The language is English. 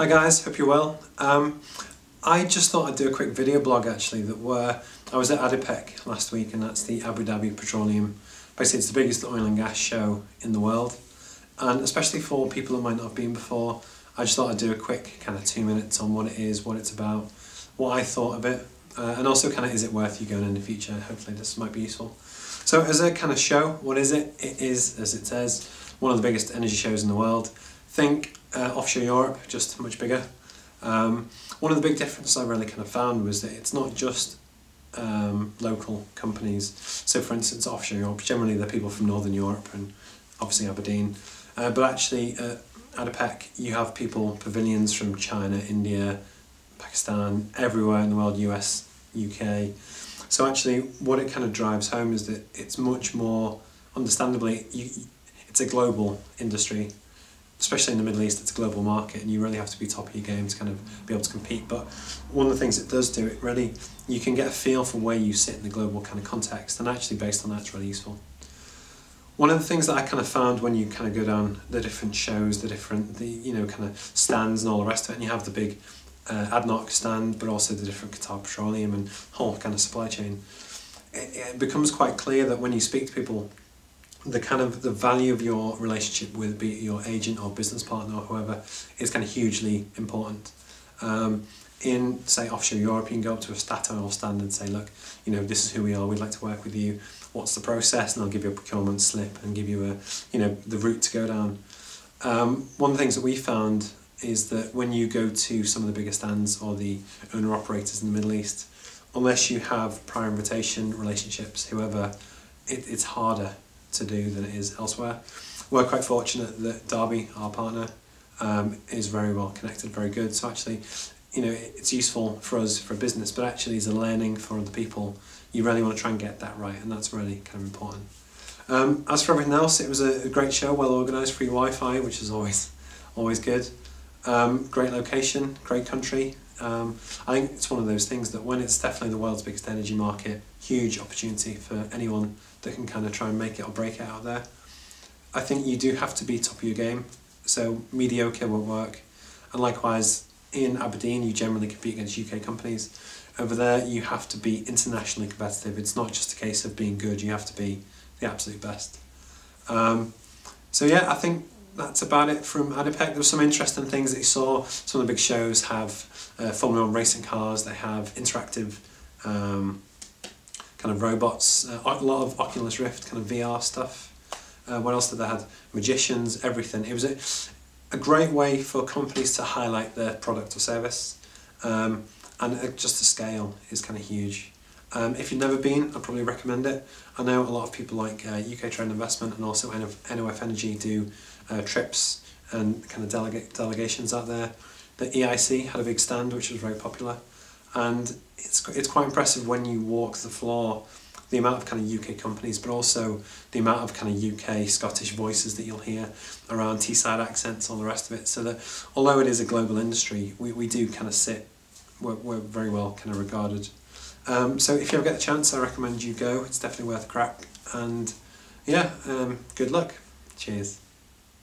Hi guys, hope you're well. I just thought I'd do a quick video blog actually I was at ADIPEC last week, and that's the Abu Dhabi Petroleum. Basically it's the biggest oil and gas show in the world, and especially for people who might not have been before, I just thought I'd do a quick kind of 2 minutes on what it is, what it's about, what I thought of it, and also kind of is it worth you going in the future. Hopefully this might be useful. So as a kind of show, what is it? It is, as it says, one of the biggest energy shows in the world. Think offshore Europe, just much bigger. One of the big differences I really kind of found was that it's not just local companies. So for instance, offshore Europe, generally they're people from Northern Europe and obviously Aberdeen. But actually at ADIPEC you have people, pavilions from China, India, Pakistan, everywhere in the world, US, UK. So actually what it kind of drives home is that it's much more, understandably, it's a global industry. Especially in the Middle East, it's a global market and you really have to be top of your game to kind of be able to compete. But one of the things it does do, it really, you can get a feel for where you sit in the global kind of context, and actually based on that it's really useful. One of the things that I kind of found when you kind of go down the different shows, kind of stands and all the rest of it, and you have the big ADNOC stand, but also the different Qatar Petroleum and whole kind of supply chain, it becomes quite clear that when you speak to people, the value of your relationship with, be it your agent or business partner or whoever, is kind of hugely important. In say offshore Europe, you can go up to a Statoil stand and say, look, this is who we are, we'd like to work with you, what's the process, and they'll give you a procurement slip and give you the route to go down. One of the things that we found is that when you go to some of the bigger stands or the owner operators in the Middle East, unless you have prior invitation relationships, whoever, it's harder to do than it is elsewhere. We're quite fortunate that Derby, our partner, is very well connected, very good. So actually, it's useful for us for business, but actually as a learning for other people, you really want to try and get that right, and that's really kind of important. As for everything else, it was a great show, well organised, free Wi-Fi, which is always good. Great location, great country. I think it's one of those things that when it's definitely the world's biggest energy market, huge opportunity for anyone that can kind of try and make it or break it out there. I think you do have to be top of your game, so mediocre won't work. And likewise, in Aberdeen you generally compete against UK companies. Over there you have to be internationally competitive. It's not just a case of being good, you have to be the absolute best. So yeah, I think that's about it from ADIPEC. There were some interesting things that you saw. Some of the big shows have Formula 1 racing cars, they have interactive kind of robots, a lot of Oculus Rift kind of VR stuff. What else did they have? Magicians, everything. It was a great way for companies to highlight their product or service, and just the scale is kind of huge. If you've never been, I'd probably recommend it. I know a lot of people like UK Trade Investment and also NOF Energy do trips and kind of delegations out there. The EIC had a big stand which was very popular, and it's quite impressive when you walk the floor, the amount of kind of UK companies, but also the amount of kind of UK Scottish voices that you'll hear around, Teesside accents, all the rest of it. So that although it is a global industry, we do kind of we're very well kind of regarded. So if you ever get the chance, I recommend you go. It's definitely worth a crack, and yeah, good luck. Cheers.